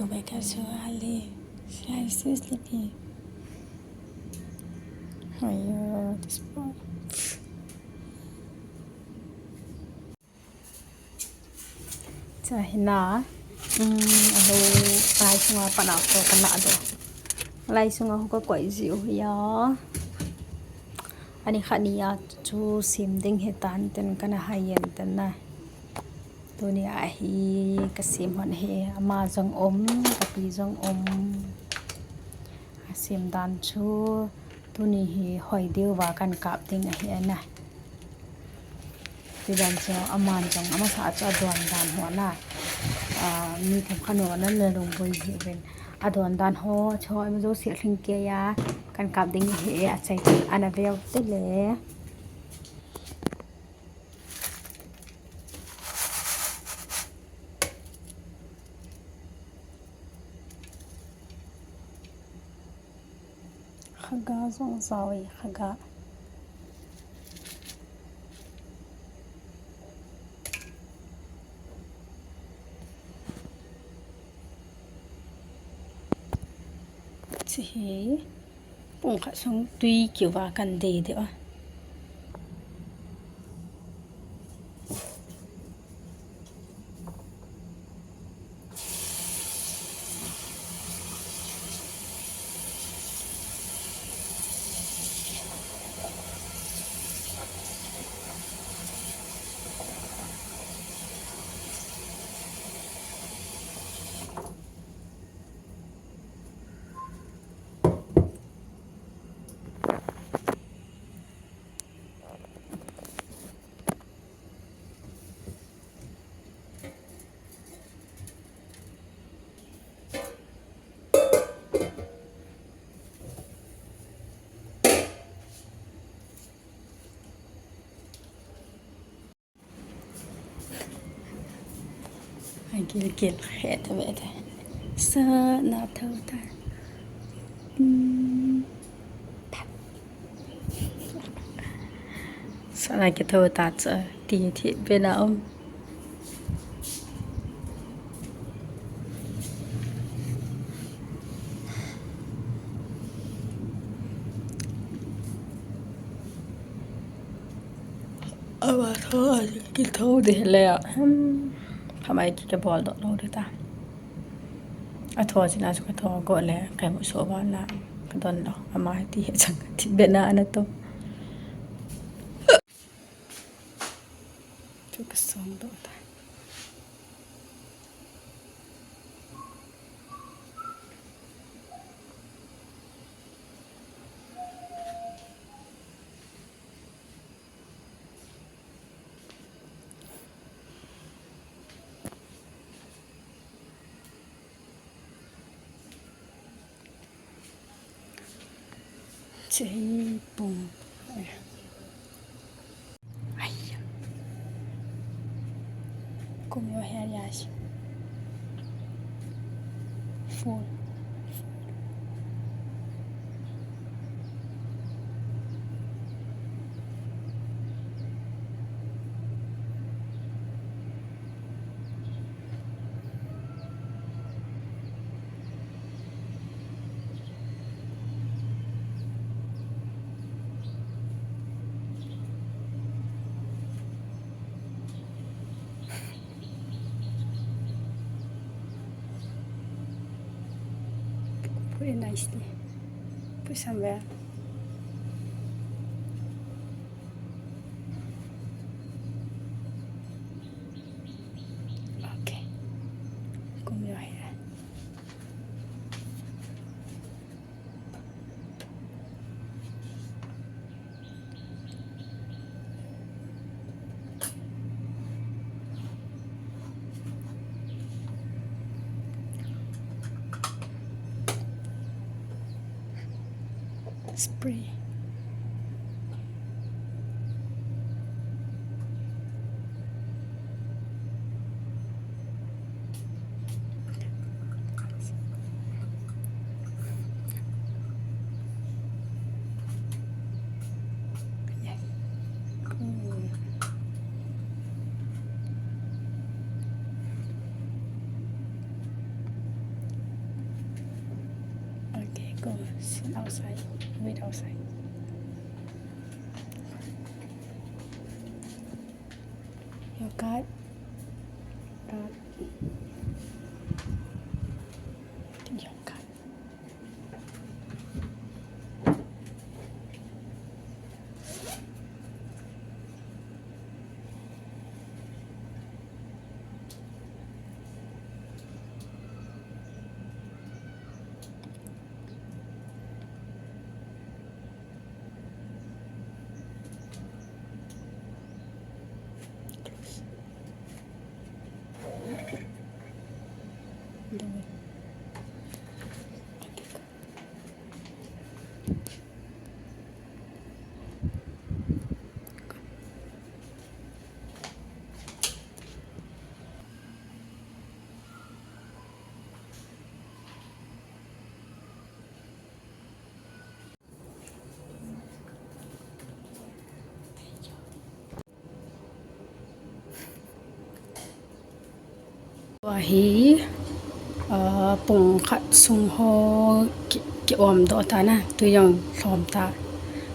back casually. She's still sleepy. Ayo, this boy. Cha hina. Alo, lai sunga pa na ko kana do. Lai sunga ko kwai ziu ya. Ani khania chu sim ding hetan ten kana hayen ten na. Dunia hi kasim hon he ama jong kapi jong sim dan chu tuni hi hoi deu wa kan kap ding a hi na ti dan cho aman jong ama sa cha don dan ho na mi tham khano na le rong boi hi ben adon dan ho cho em zo sil thing ke ya kan kap ding hi a chai ana vel te le khaga zong zawi khaga chi pung kha song tui ki wa kan de de wa gil gil het vet sa na thau ta sa na cái thau ta cha ti thi bên nào mà thôi cái thau để lẹทำไมจะบอลดอกเราด้วยตาทอสินะสุขทอก่อนแล้วไก่หมูโซบ้านละกระดอนดอกอามาที่เห็นจังที่เบน่าอันนั้นตัวจุกสองดอกตา这一步，哎呀，kom jag här jag får put it nicely put somewhere okay comb your hair spray yes go sit outside, wait outside. Your cat. Your cat. Do it. Và hí bùng khát sung ho ki om do ta na tu yong thom ta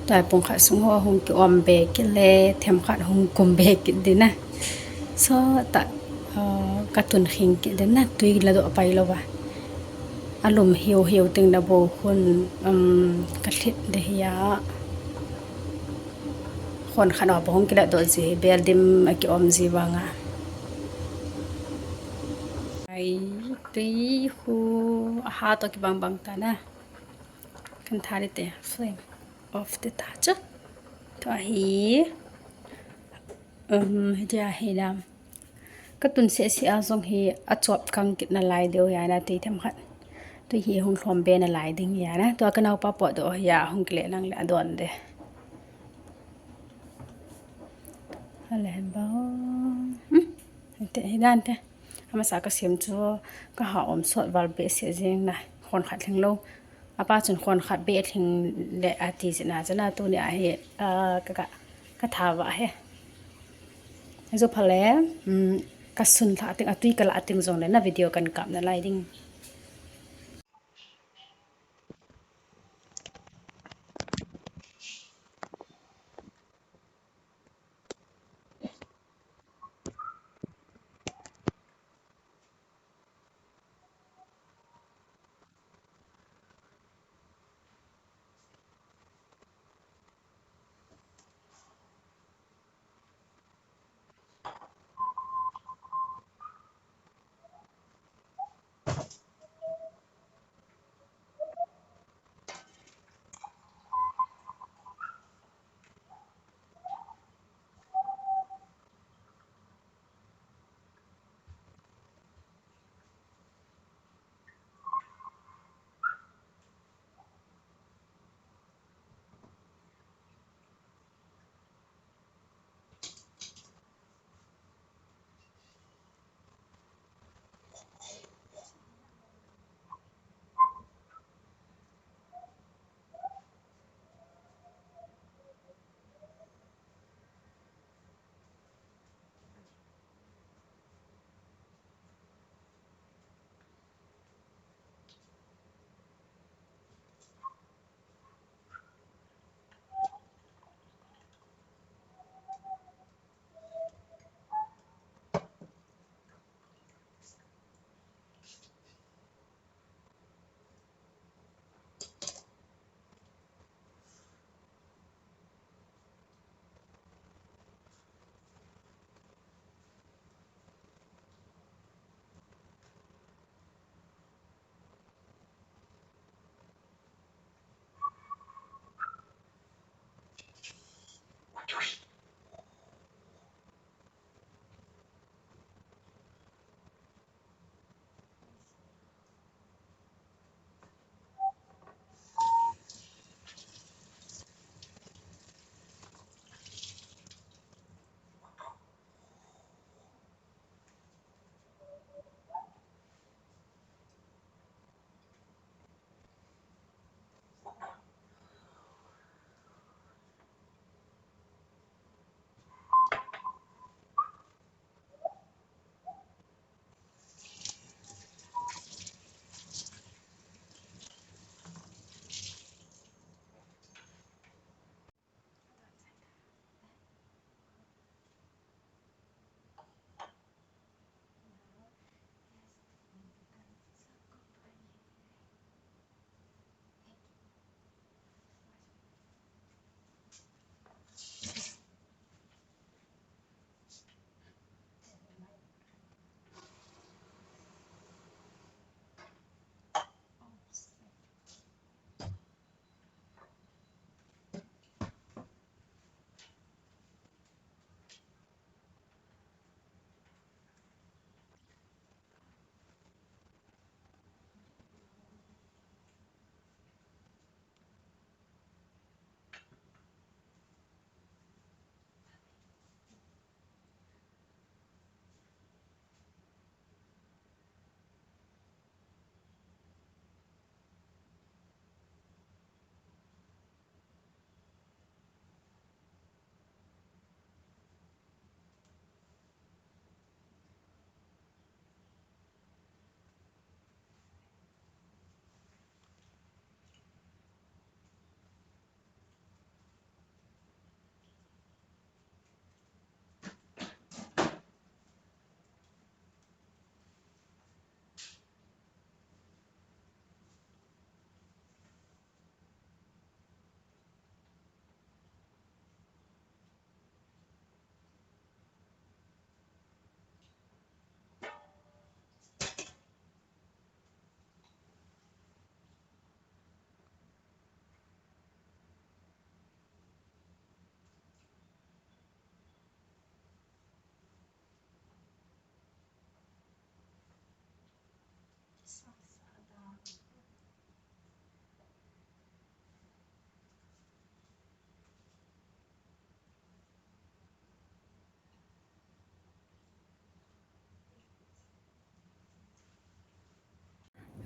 tại bùng khát sung ho hung ki om be ki le them khát hung kum be ki din na so ta ka tun khing ki din na tu la do pai lo wa alum hiu hiu ting na bo hun ka thit de ya khon khana bo hung ki la do ji bel dim ki om ji wa nga ai tí khu ha to ki bang bang ta na kan tha đi te flame off the touch to hi ja hi lam ka tun se si a zong hi a chop kang kit na lai deu ya na ti them khat tu hi hung khom be na lai ding ya na to ka nau pa po do ya hung kle nang le adon de alen ba te hi dan te ama sa ka sim chu ka ha om sot wal be se jing na khon khat thing lo apa chun khon khat be thing le ati jina jana tu ni a he ka tha wa he zo phale ka sun tha ting atui ka la ting zong le na video kan kam na lai ding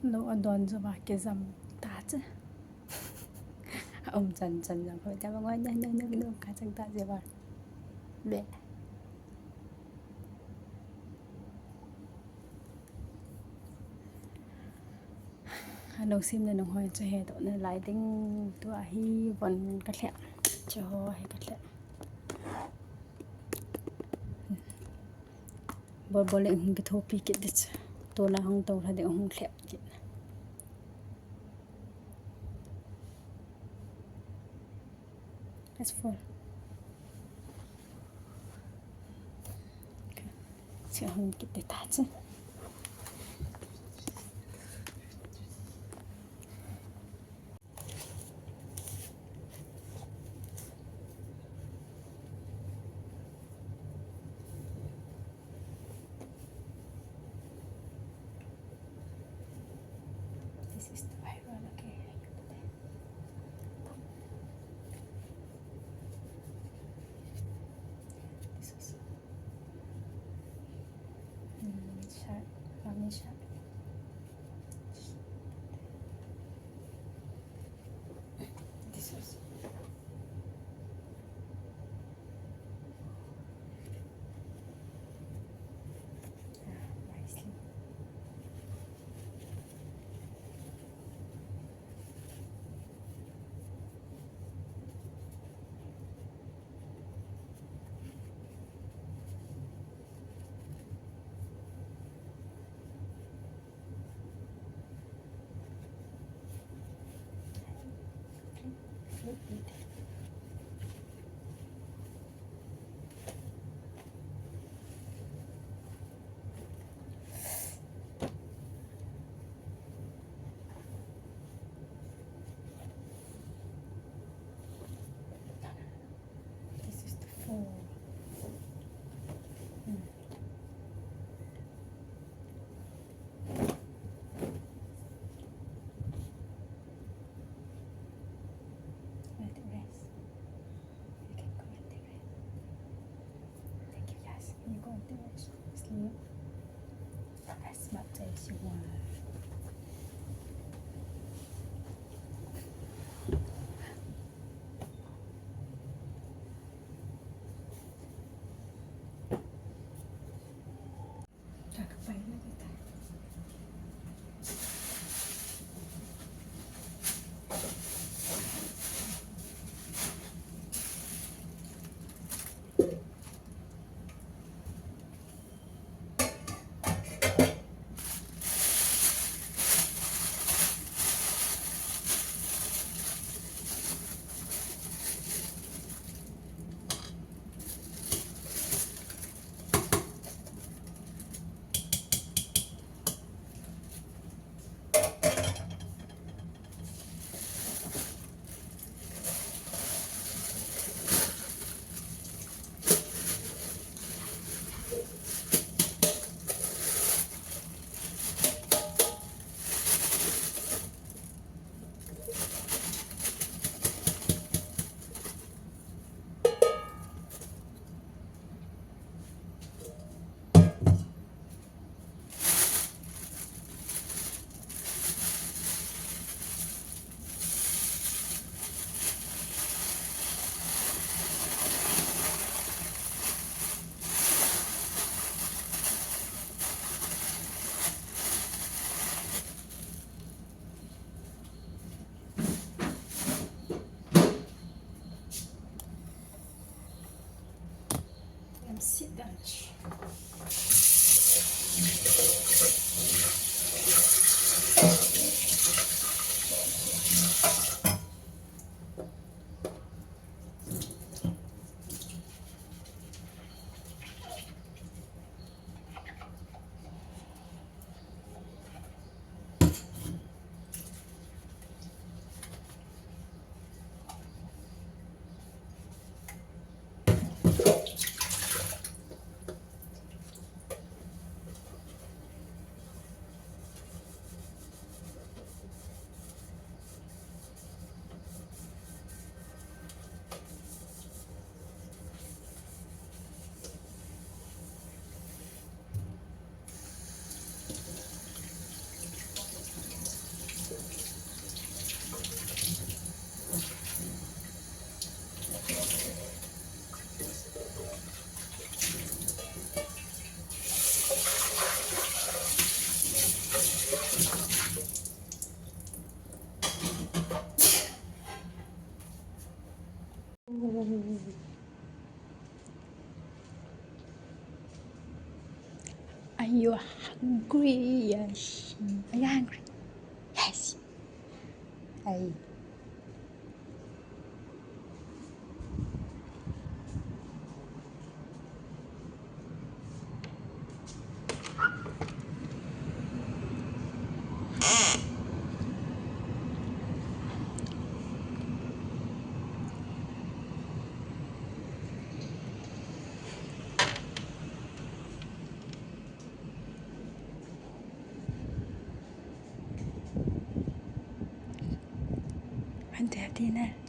Lâu adon cho bà cái dầm tá chứ. Ông chân dầm thôi chắc không ai nhớ đâu cả chẳng tá gì bà. Bẹ. Đầu sim này nó hơi cho hè tụi này lại tính tụi hi vẫn cắt lẹ cho hay cắt lẹ. Bol lệnh cái thô pi cái đấy tôi là không tàu là để không lẹ cái. That's full. Sẽ không cái để tát chứ. This is the right one, okay. This is sharp, mommy sharp. This is nicely. Flip it. This is the four. Let it rest. You can go and take it. Thank you guys. You go and rest. Sleep as much as you want. Các bạn nói với ta. Sit down. you are hungry? Yes. Are you hungry? Yes. Hey. Want to have dinner?